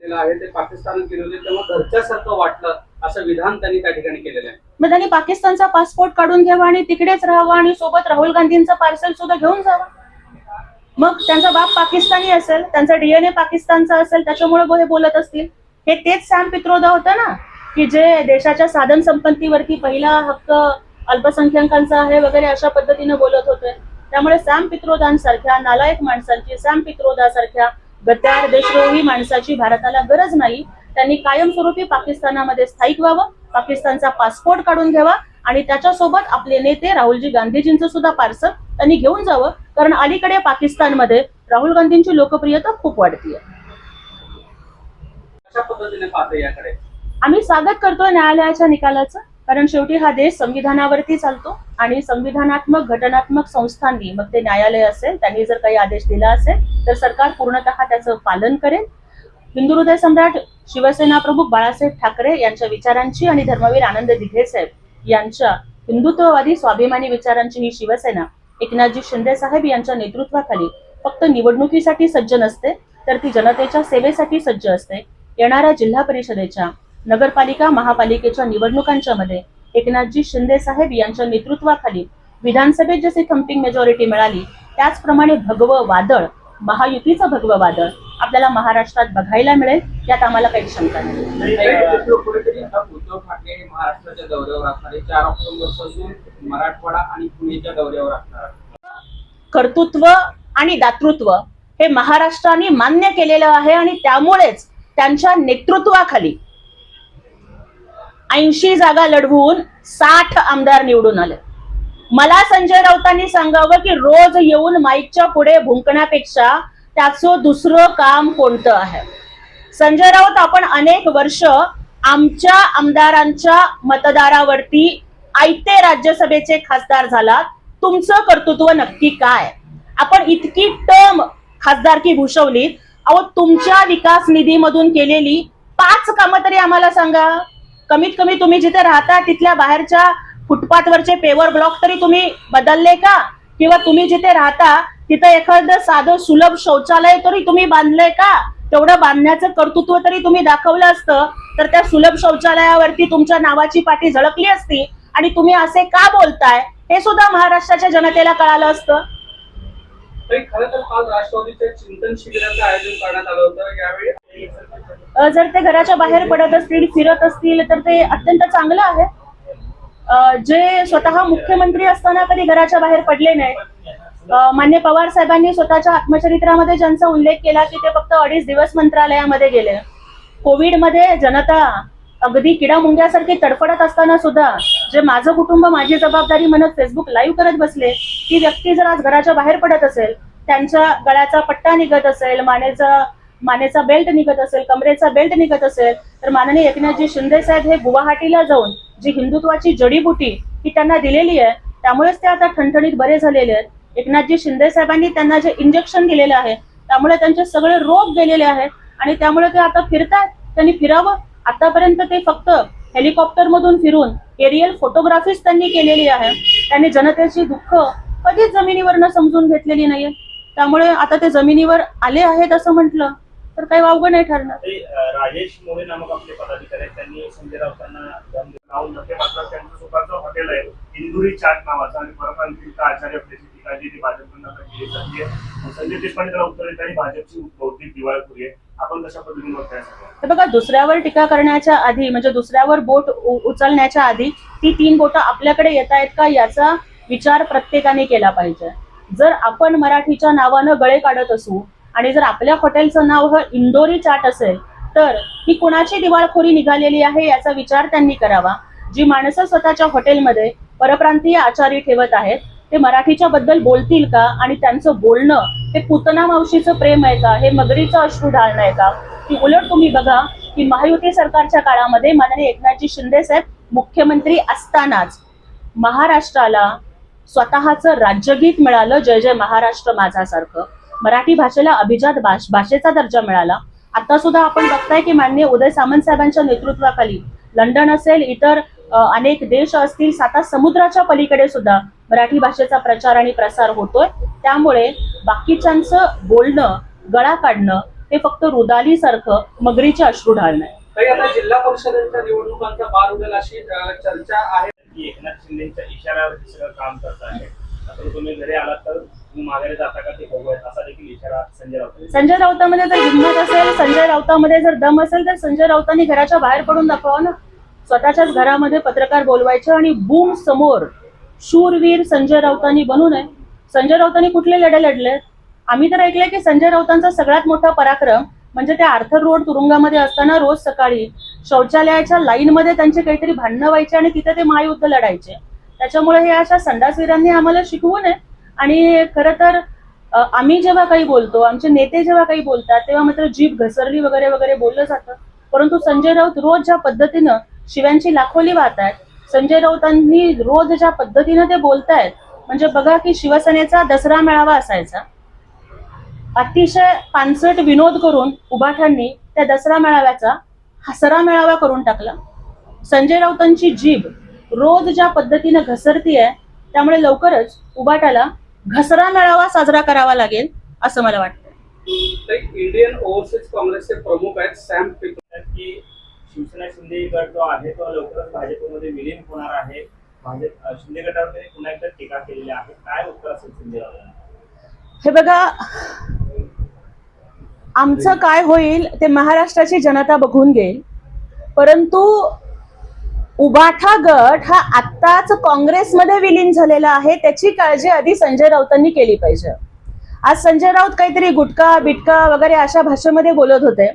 आहे ते पाकिस्तान विरोधी तेव्हा घरच्यासारखं वाटलं असं विधान त्यांनी त्या ठिकाणी केलेलं आहे. मग त्यांनी पाकिस्तानचा पासपोर्ट काढून घ्यावा आणि तिकडेच राहावं आणि सोबत राहुल गांधींचं पार्सल सुद्धा घेऊन जावं. मग त्यांचा बाप पाकिस्तानी असेल, त्यांचा डीएनए पाकिस्तानचा असेल, त्याच्यामुळे हे बोलत असतील. हे तेच सॅम पित्रोदा होतं ना, की जे देशाच्या साधन संपत्तीवरती पहिला हक्क अल्पसंख्याकांचा आहे वगैरे अशा पद्धतीने बोलत होते. त्यामुळे सॅम पित्रोदांसारख्या नालायक माणसांची, सॅम पित्रोदासारख्या गद्दार देशद्रोही माणसाची भारताला गरज नाही. त्यांनी कायमस्वरूपी पाकिस्तानामध्ये स्थायिक व्हावं, पाकिस्तानचा पासपोर्ट काढून घ्यावा आणि त्याच्यासोबत आपले नेते राहुलजी गांधीजींचं सुद्धा पार्सल त्यांनी घेऊन जावं. कारण अलीकडे पाकिस्तानमध्ये राहुल गांधींची लोकप्रियता खूप वाढतीये. अशा पद्धतीने पाहते याकडे आम्ही स्वागत करतोय न्यायालयाच्या निकालाचं. कारण शेवटी हा देश संविधानावरती चालतो आणि संविधानात्मक घटनात्मक संस्थांनी, मग ते न्यायालय असेल, त्यांनी जर काही आदेश दिला असेल तर सरकार पूर्णतः त्याचं पालन करेल. हिंदू हृदय सम्राट शिवसेना प्रमुख बाळासाहेब ठाकरे यांच्या विचारांची आणि धर्मवीर आनंद दिघे साहेब यांच्या हिंदुत्ववादी स्वाभिमानी विचारांची ही शिवसेना एकनाथजी शिंदे साहेब यांच्या नेतृत्वाखाली फक्त निवडणुकीसाठी सज्ज नसते, तर ती जनतेच्या सेवेसाठी सज्ज असते. येणाऱ्या जिल्हा परिषदेच्या, नगरपालिका, महापालिकेच्या निवडणुकांच्या मध्ये एकनाथजी शिंदे साहेब यांच्या नेतृत्वाखाली विधानसभेत जसे थम्पिंग मेजॉरिटी मिळाली, त्याचप्रमाणे भगवं वादळ, महायुतीचं भगवं वादळ आपल्याला महाराष्ट्रात बघायला मिळेल, यात आम्हाला काही शंका नाही. उद्धव ठाकरे महाराष्ट्राच्या दौऱ्यावर असणार आहे. 4 ऑक्टोबर पासून मराठवाडा आणि पुणेच्या दौऱ्यावर असणार. कर्तृत्व आणि दातृत्व हे महाराष्ट्राने मान्य केलेलं आहे आणि त्यामुळेच त्यांच्या नेतृत्वाखाली 80 जागा लढवून 60 आमदार निवडून आले. मला संजय राऊतांनी सांगावं की रोज येऊन माईकच्या पुढे भुंकण्यापेक्षा त्याचं दुसरं काम कोणतं आहे. संजय राऊत, आपण अनेक वर्ष आमच्या आमदारांच्या मतदारावरती आयते राज्यसभेचे खासदार झालात. तुमचं कर्तृत्व नक्की काय? आपण इतकी टर्म खासदारकी भूषवलीत. अहो, तुमच्या विकास निधीमधून केलेली 5 कामं तरी आम्हाला सांगा. कमीत कमी तुम्ही जिथे राहता तिथल्या बाहेरच्या फुटपाथवरचे पेवर ब्लॉक तरी तुम्ही बदलले का? किंवा तुम्ही जिथे राहता तिथं एखादं साधं सुलभ शौचालय तरी तुम्ही बांधलंय का? तेवढं बांधण्याचं कर्तृत्व तरी तुम्ही दाखवलं असतं तर त्या सुलभ शौचालयावरती तुमच्या नावाची पाटी झळकली असती. आणि तुम्ही असे का बोलताय हे सुद्धा महाराष्ट्राच्या जनतेला कळालं असतं. खरं तर काल राष्ट्रवादीचे चिंतन शिबिराचं आयोजन करण्यात आलं होतं. यावेळी जर ते घराच्या बाहेर पडत असतील, फिरत असतील तर ते अत्यंत चांगलं आहे. जे स्वतः मुख्यमंत्री असताना कधी घराच्या बाहेर पडले नाही. मान्य पवार साहेबांनी स्वतःच्या आत्मचरित्रामध्ये ज्यांचा उल्लेख केला की ते फक्त 2.5 दिवस मंत्रालयामध्ये गेले. कोविडमध्ये जनता अगदी किडा मुंग्यासारखी तडफडत असताना सुद्धा जे माझं कुटुंब माझी जबाबदारी म्हणत फेसबुक लाईव्ह करत बसले, ती व्यक्ती जर आज घराच्या बाहेर पडत असेल, त्यांच्या गळ्याचा पट्टा निघत असेल, मानेचा बेल्ट निघत असेल, कमरेचा बेल्ट निघत असेल, तर माननीय एकनाथजी शिंदे साहेब हे गुवाहाटीला जाऊन जी हिंदुत्वाची जडीबुटी ही त्यांना दिलेली आहे, त्यामुळेच ते आता ठणठणीत बरे झालेले आहेत. एकनाथजी शिंदे साहेबांनी त्यांना जे इंजेक्शन दिलेलं आहे त्यामुळे त्यांचे सगळे रोग गेलेले आहेत आणि त्यामुळे ते आता फिरतात. त्यांनी फिरावं. आतापर्यंत ते फक्त हेलिकॉप्टर मधून फिरून एरियल फोटोग्राफीच त्यांनी केलेली आहे. त्यांनी जनतेची दुःख कधीच जमिनीवरनं समजून घेतलेली नाहीये. त्यामुळे आता ते जमिनीवर आले आहेत असं म्हटलं तर काही वावगं नाही ठरणार. राजेश मोरे नामक आपले पदाधिकारी आहेत, त्यांनी संजय राऊतांना त्यांचं स्वतःचं हॉटेल आहे इंदुरी चाट नावाचं आणि परप्रांतीय आचार्य आपल्याची टीका जी भाजपकडून केली जाते. संजय देशपांडे त्याला उत्तर देत आणि भाजपची बौद्धिक दिवाळखोरी आहे. आपण कशा पद्धतीने बघताय? तर बघा, दुसऱ्यावर टीका करण्याच्या आधी म्हणजे दुसऱ्यावर बोट उचलण्याच्या आधी ती 3 बोटं आपल्याकडे येत आहेत का याचा विचार प्रत्येकाने केला पाहिजे. जर आपण मराठीच्या नावानं गळे काढत असू आणि जर आपल्या हॉटेलचं नाव हे इंदोरी चाट असेल तर ही कुणाची दिवाळखोरी निघालेली आहे याचा विचार त्यांनी करावा. जी माणसं स्वतःच्या हॉटेलमध्ये परप्रांतीय आचारी ठेवत आहेत ते मराठीच्या बद्दल बोलतील का? आणि त्यांचं बोलणं हे पुतना मावशीचं प्रेम आहे का? हे मगरीचं अश्रू ढाळणं आहे का? की उलट तुम्ही बघा की महायुती सरकारच्या काळामध्ये माननीय एकनाथजी शिंदे साहेब मुख्यमंत्री असतानाच महाराष्ट्राला स्वतःचं राज्यगीत मिळालं, जय जय महाराष्ट्र माझा सारखं. मराठी भाषेला अभिजात भाषेचा दर्जा मिळाला. आता सुद्धा आपण बघताय की माननीय उदय सामंत साहेबांच्या नेतृत्वाखाली लंडन असेल, इतर अनेक देश असतील, 7 समुद्राच्या पलीकडे सुद्धा मराठी भाषेचा प्रचार आणि प्रसार होतोय. त्यामुळे बाकीच्यांचं बोलणं, गळा काढणं हे फक्त रुदाली सारखं मगरीचे अश्रू ढाळणं आहे. तरी आता जिल्हा परिषदेच्या निवडणुकांचा बार उडेल अशी चर्चा आहे की एकनाथ शिंदेच्या इशाऱ्यावर हे सगळं काम करत आहे. आता तुम्ही घरी आलात तर तुम्ही माघारी जाता का ते बघूयात असा देखील इशारा संजय राऊत. संजय राऊतांमध्ये जर हिंमत असेल, संजय राऊतांमध्ये जर दम असेल तर संजय राऊतांनी घराच्या बाहेर पडून दाखवावं ना. स्वतःच्याच घरामध्ये पत्रकार बोलवायचे आणि बूम समोर शूरवीर संजय राऊतांनी बनू नये. संजय राऊतांनी कुठले लढे लढलेत? आम्ही तर ऐकलंय की संजय राऊतांचा सगळ्यात मोठा पराक्रम म्हणजे ते आर्थर रोड तुरुंगामध्ये असताना रोज सकाळी शौचालयाच्या लाईनमध्ये त्यांचे काहीतरी भांडणं व्हायचे आणि तिथे ते महायुद्ध लढायचे. त्याच्यामुळे हे अशा संडासवीरांनी आम्हाला शिकवू नये. आणि खरं तर आम्ही जेव्हा काही बोलतो, आमचे नेते जेव्हा काही बोलतात तेव्हा मात्र जीभ घसरली वगैरे वगैरे बोललं जातं. परंतु संजय राऊत रोज ज्या पद्धतीनं शिव्यांची लाखोली वाहतायत, संजय राऊतांनी रोज ज्या पद्धतीनं ते बोलतायत, म्हणजे बघा की शिवसेनेचा दसरा मेळावा असायचा, अतिशय पानसट विनोद करून उभाठ्यांनी त्या दसरा मेळाव्याचा हसरा मेळावा करून टाकला. संजय राऊतांची जीभ रोज ज्या पद्धतीनं घसरतीये त्यामुळे लवकरच उभाट्याला घसरा मेळावा साजरा करावा लागेल असं मला वाटतं. इंडियन ओव्हरसीज काँग्रेसचे प्रमुख आहेत सॅम पित्रोदा की शिवसेना शिंदे गट जो आहे तो लवकरच भाजपमध्ये विलीन होणार आहे. भाजप शिंदे गटावर त्यांनी पुन्हा एकदा टीका केलेली आहे. काय उत्तर असेल संजय राऊत? हे बघा, आमचं काय होईल ते महाराष्ट्राची जनता बघून घेईल. परंतु उबाठा गट हा आत्ताच काँग्रेसमध्ये विलीन झालेला आहे, त्याची काळजी आधी संजय राऊतांनी केली पाहिजे. आज संजय राऊत काहीतरी गुटखा बिटका वगैरे अशा भाषेमध्ये बोलत होते.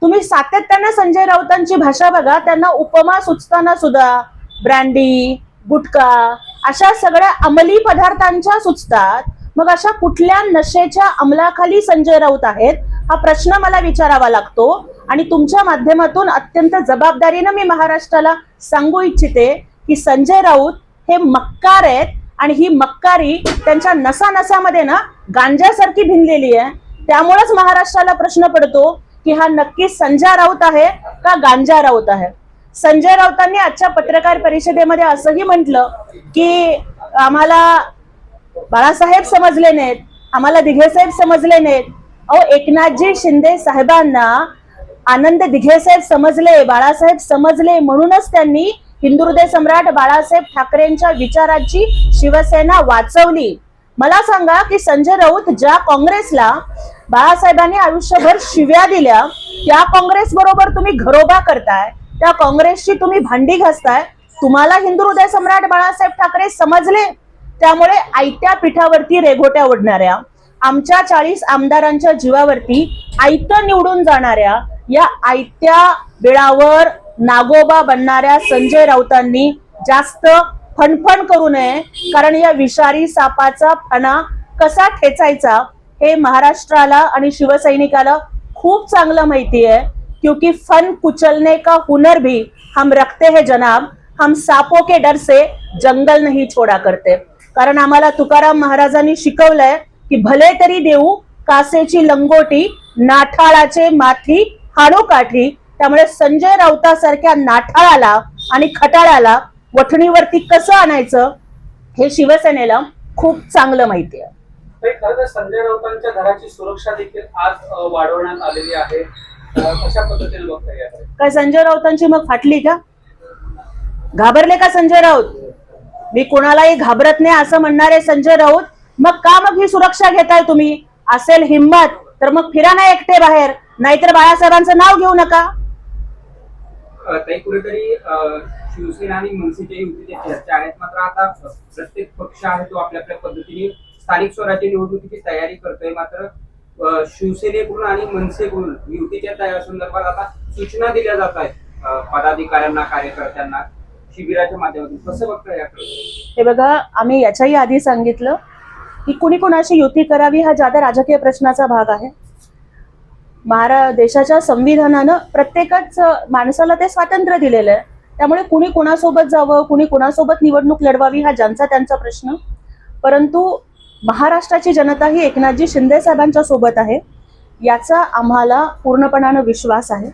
तुम्ही सातत्यानं संजय राऊतांची भाषा बघा, त्यांना उपमा सुचताना सुद्धा ब्रँडी गुटखा अशा सगळ्या अंमली पदार्थांच्या सुचतात. मग अशा कुठल्या नशेच्या अंमलाखाली संजय राऊत आहेत हा प्रश्न मला विचारावा लागतो. आणि तुमच्या माध्यमातून अत्यंत जबाबदारीनं मी महाराष्ट्राला सांगू इच्छिते की संजय राऊत हे मक्कार आहेत आणि ही मक्कारी त्यांच्या नसानसामध्ये ना गांजासारखी भिनलेली आहे. त्यामुळेच महाराष्ट्राला प्रश्न पडतो की हा नक्की संजय राऊत आहे का गांजा राऊत आहे. संजय राऊतांनी आजच्या पत्रकार परिषदेमध्ये असंही म्हटलं की आम्हाला बाळासाहेब समजले नाहीत, आम्हाला दिघेसाहेब समजले नाहीत. अहो, एकनाथजी शिंदे साहेबांना आनंद दिघेसाहेब समजले, बाळासाहेब समजले, म्हणूनच त्यांनी हिंदुहृदय सम्राट बाळासाहेब ठाकरेंच्या विचाराची शिवसेना वाचवली. मला सांगा की संजय राऊत ज्या काँग्रेसला बाळासाहेबांनी आयुष्यभर शिव्या दिल्या त्या काँग्रेस बरोबर तुम्ही घरोबा करताय, त्या काँग्रेसची तुम्ही भांडी घासताय. तुम्हाला हिंदुहृदय सम्राट बाळासाहेब ठाकरे समजले. त्यामुळे आयत्या पिठावरती रेघोट्या ओढणाऱ्या, आमच्या 40 आमदारांच्या जीवावरती आयतं निवडून जाणाऱ्या, या आयत्या बिळावर नागोबा बनणाऱ्या संजय राऊतांनी जास्त फणफण करू नये. कारण या विषारी सापाचा फणा कसा ठेचायचा हे महाराष्ट्राला आणि शिवसैनिकाला खूप चांगलं माहिती आहे. क्योंकि फन कुचलने का हुनर भी हम रखते हैं जनाब, हम सांपों के डर से जंगल नहीं छोड़ा करते. कारण आम्हाला तुकाराम महाराजांनी शिकवलंय की भले तरी देऊ कासेची लंगोटी, नाठाळाचे माथी हाडू काठी. त्यामुळे संजय राऊतासारख्या नाठाळाला आणि खटाळ्याला वठणीवरती कसं आणायचं हे शिवसेनेला खूप चांगलं माहिती आहे. खरं तर संजय राऊतांच्या घराची सुरक्षा देखील आज वाढवण्यात आलेली आहे. कशा पद्धतीने बघता येईल? काय संजय राऊतांची मग फाटली का? घाबरले का संजय राऊत? मी कोणालाही घाबरत नाही असं म्हणणारे संजय राऊत मग का मग ही सुरक्षा घेताय तुम्ही? असेल हिंमत तर मग फिरा ना एकटे बाहेर, नाहीतर बाळासाहेबांचं नाव घेऊ नका. काही कुठेतरी शिवसेना आणि मनसेच्या युतीच्या चर्चा आहेत. मात्र आता प्रत्येक पक्ष आहे तो आपल्या आपल्या पद्धतीने स्थानिक स्वराज्य निवडणुकीची तयारी करतोय. मात्र शिवसेनेकडून आणि मनसेकडून युतीच्या संदर्भात आता सूचना दिल्या जात आहेत पदाधिकाऱ्यांना, कार्यकर्त्यांना शिबिराच्या माध्यमातून. कसं बघताय याकडे? हे बघा, आम्ही याच्याही आधी सांगितलं की कुणी कुणाशी युती करावी हा ज्यादा राजकीय प्रश्नाचा भाग आहे. देशाच्या संविधानानं प्रत्येकच माणसाला ते स्वातंत्र्य दिलेलं आहे. त्यामुळे कुणी कुणासोबत जावं, कुणी कुणासोबत निवडणूक लढवावी हा ज्यांचा त्यांचा प्रश्न. परंतु महाराष्ट्राची जनता ही एकनाथजी शिंदे साहेबांच्या सोबत आहे याचा आम्हाला पूर्णपणानं विश्वास आहे.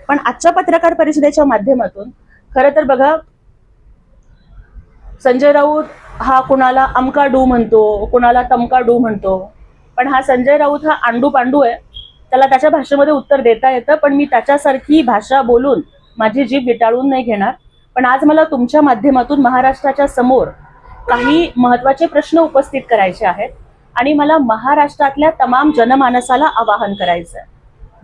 पण आजच्या पत्रकार परिषदेच्या माध्यमातून खरं तर बघा, संजय राऊत हा कुणाला अमका डू म्हणतो, कुणाला तमका डू म्हणतो, पण हा संजय राऊत हा आंडू पांडू आहे. त्याला त्याच्या भाषेमध्ये उत्तर देता येतं, पण मी त्याच्यासारखी भाषा बोलून माझी जीभ विटाळून नाही घेणार. पण आज मला तुमच्या माध्यमातून महाराष्ट्राच्या समोर काही महत्त्वाचे प्रश्न उपस्थित करायचे आहेत आणि मला महाराष्ट्रातल्या तमाम जनमानसाला आवाहन करायचं आहे.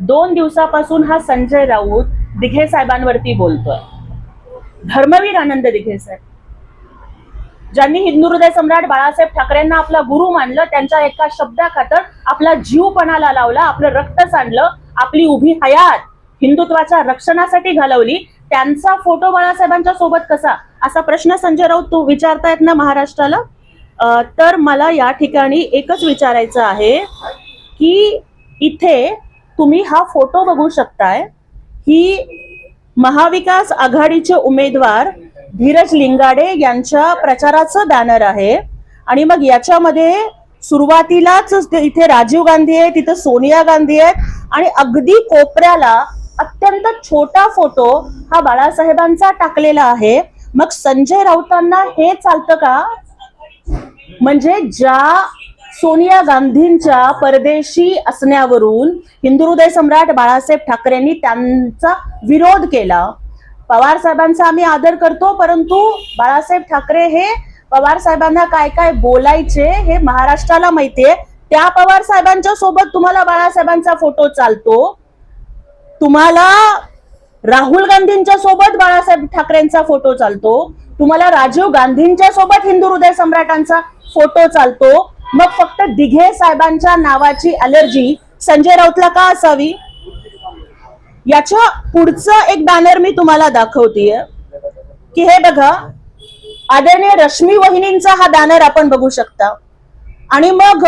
2 दिवसापासून हा संजय राऊत दिघे साहेबांवरती बोलतोय. धर्मवीर आनंद दिघे साहेब, ज्यांनी हिंदू हृदय सम्राट बाळासाहेब ठाकरेंना आपला गुरु मानलं, त्यांच्या एका शब्दाखातर आपला जीव पणाला लावला, आपलं रक्त सांडलं, आपली उभी हयात हिंदुत्वाच्या रक्षणासाठी घालवली, त्यांचा फोटो बाळासाहेबांच्या सोबत कसा, असा प्रश्न संजय राऊत तू विचारतायत ना महाराष्ट्राला. तर मला या ठिकाणी एकच विचारायचं आहे की इथे तुम्ही हा फोटो बघू शकताय. ही महाविकास आघाडीचे उमेदवार धीरज लिंगाडे यांच्या प्रचाराचं बॅनर आहे आणि मग याच्यामध्ये सुरुवातीलाच इथे राजीव गांधी आहे, तिथे सोनिया गांधी आहेत आणि अगदी कोपऱ्याला अत्यंत छोटा फोटो हा बाळासाहेबांचा टाकलेला आहे. मग संजय राऊतांना हे चालतं का? म्हणजे ज्या सोनिया गांधींच्या परदेशी असण्यावरून हिंदू हृदय सम्राट बाळासाहेब ठाकरेंनी त्यांचा विरोध केला. पवार साहेबांचा आम्ही आदर करतो, परंतु बाळासाहेब ठाकरे हे पवार साहेबांना काय काय बोलायचे हे महाराष्ट्राला माहितीये. त्या पवार साहेबांच्या सोबत तुम्हाला बाळासाहेबांचा फोटो चालतो, तुम्हाला राहुल गांधींच्या सोबत बाळासाहेब ठाकरेंचा फोटो चालतो, तुम्हाला राजीव गांधींच्या सोबत हिंदू हृदय सम्राटांचा फोटो चालतो. मग फक्त दिघे साहेबांच्या नावाची अलर्जी संजय राऊतला का असावी? याच्या पुढचं एक बॅनर मी तुम्हाला दाखवतेय की हे बघा, आदरणीय रश्मी वहिनींचा हा बॅनर आपण बघू शकता. आणि मग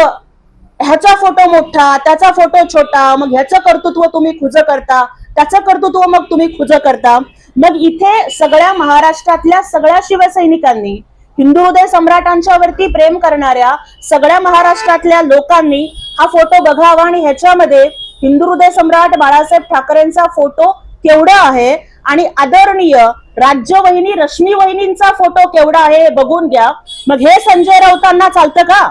ह्याचा फोटो मोठा, त्याचा फोटो छोटा, मग ह्याचं कर्तृत्व तुम्ही खुज करता, त्याचं कर्तृत्व मग तुम्ही खुज करता. मग इथे सगळ्या महाराष्ट्रातल्या सगळ्या शिवसैनिकांनी, हिंदू हृदय सम्राटांच्या वरती प्रेम करणाऱ्या सगळ्या महाराष्ट्रातल्या लोकांनी हा फोटो बघावा आणि ह्याच्यामध्ये हिंदू हृदय सम्राट बाळासाहेब ठाकरेंचा फोटो केवढा आहे आणि आदरणीय राज्यवहिनी रश्मी वहिनींचा फोटो केवढा आहे हे बघून घ्या. मग हे संजय राऊतांना चालतं का?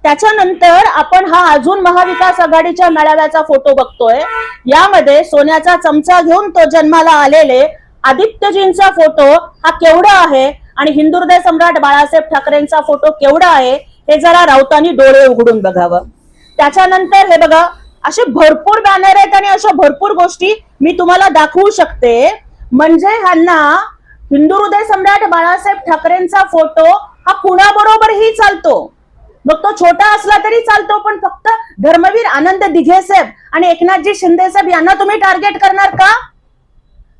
त्याच्यानंतर आपण हा अजून महाविकास आघाडीच्या मेळाव्याचा फोटो बघतोय. यामध्ये सोन्याचा चमचा घेऊन तो जन्माला आलेले आदित्यजींचा फोटो हा केवढा आहे आणि हिंदू हृदय सम्राट बाळासाहेब ठाकरेंचा फोटो केवढा आहे हे जरा राऊतांनी डोळे उघडून बघावं. त्याच्यानंतर हे बघा, असे भरपूर बॅनर आहेत आणि अशा भरपूर गोष्टी मी तुम्हाला दाखवू शकते. म्हणजे ह्यांना हिंदू हृदय सम्राट बाळासाहेब ठाकरेंचा फोटो हा कुणाबरोबरही चालतो, मग तो छोटा असला तरी चालतो, पण फक्त धर्मवीर आनंद दिघे साहेब आणि एकनाथजी शिंदे साहेब यांना तुम्ही टार्गेट करणार का?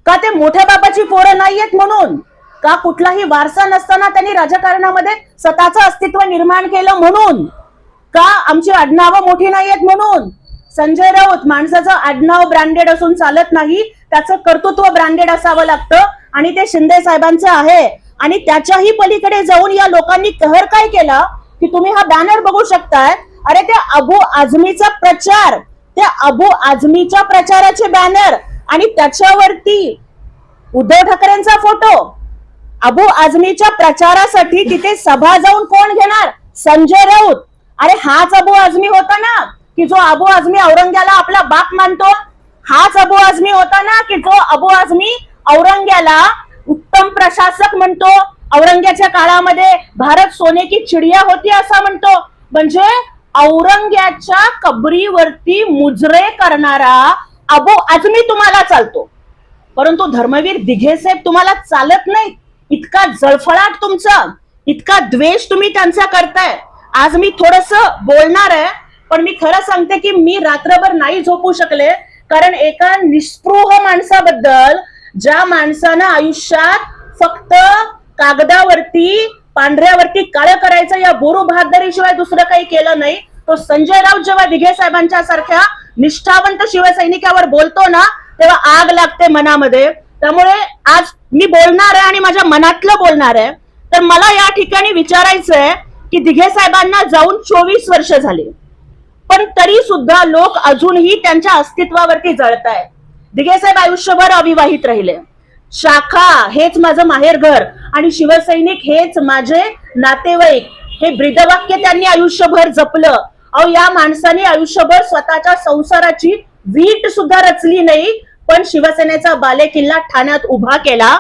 का ते मोठ्या बापाची पोरं नाहीयेत म्हणून? का कुठलाही वारसा नसताना त्यांनी राजकारणामध्ये स्वतःचं अस्तित्व निर्माण केलं म्हणून? का आमची आडनावं मोठी नाहीयेत म्हणून? संजय राऊत, माणसाचं आडनाव ब्रँडेड असून चालत नाही, त्याचं कर्तृत्व ब्रँडेड असावं लागतं आणि ते शिंदे साहेबांचं आहे. आणि त्याच्याही पलीकडे जाऊन या लोकांनी कहर काय केला की तुम्ही हा बॅनर बघू शकताय. अरे त्या अबू आझमीचा प्रचार, त्या अबू आझमीच्या प्रचाराचे बॅनर आणि त्याच्यावरती उद्धव ठाकरेंचा फोटो. अबू आझमीच्या प्रचारासाठी तिथे सभा जाऊन कोण घेणार? संजय राऊत. अरे हाच अबू आझमी होता ना की जो अबू आझमी औरंग्याला आपला बाप मानतो? हाच अबू आझमी होता ना की जो अबू आझमी औरंग्याला उत्तम प्रशासक म्हणतो, औरंग्याच्या काळामध्ये भारत सोने की चिडिया होती असं म्हणतो. म्हणजे औरंग्याच्या कबरीवरती मुजरे करणारा अबू आझमी तुम्हाला चालतो, परंतु धर्मवीर दिघे साहेब तुम्हाला चालत नाही. इतका जळफळाट तुमचा, इतका द्वेष तुम्ही त्यांचा करताय. आज मी थोडस बोलणार आहे, पण मी खरं सांगते की मी रात्रभर नाही झोपू शकले, कारण एका निस्पृह माणसाबद्दल, ज्या माणसानं आयुष्यात फक्त कागदावरती पांढऱ्यावरती काळं करायचं या बोरू बहादरीशिवाय दुसरं काही केलं नाही, तो संजय राऊत जेव्हा दिघे साहेबांच्या सारख्या निष्ठावंत शिवसैनिकावर बोलतो ना, तेव्हा आग लागते मनामध्ये. त्यामुळे आज मी बोलणार आहे आणि माझ्या मनातलं बोलणार आहे. तर मला या ठिकाणी विचारायचंय की दिघे साहेबांना जाऊन 24 वर्ष झाले, पण तरी सुद्धा लोक अजूनही त्यांच्या अस्तित्वावरती जळतायत. दिघे साहेब आयुष्यभर अविवाहित राहिले. शाखा हेच माझं माहेरघर आणि शिवसैनिक हेच माझे नातेवाईक, हे ब्रीदवाक्य त्यांनी आयुष्यभर जपलं. अहो या माणसाने आयुष्यभर स्वतःच्या संसाराची वीट सुद्धा रचली नाही, पण शिवसेनेचा बालेकिल्ला ठाण्यात उभा केला.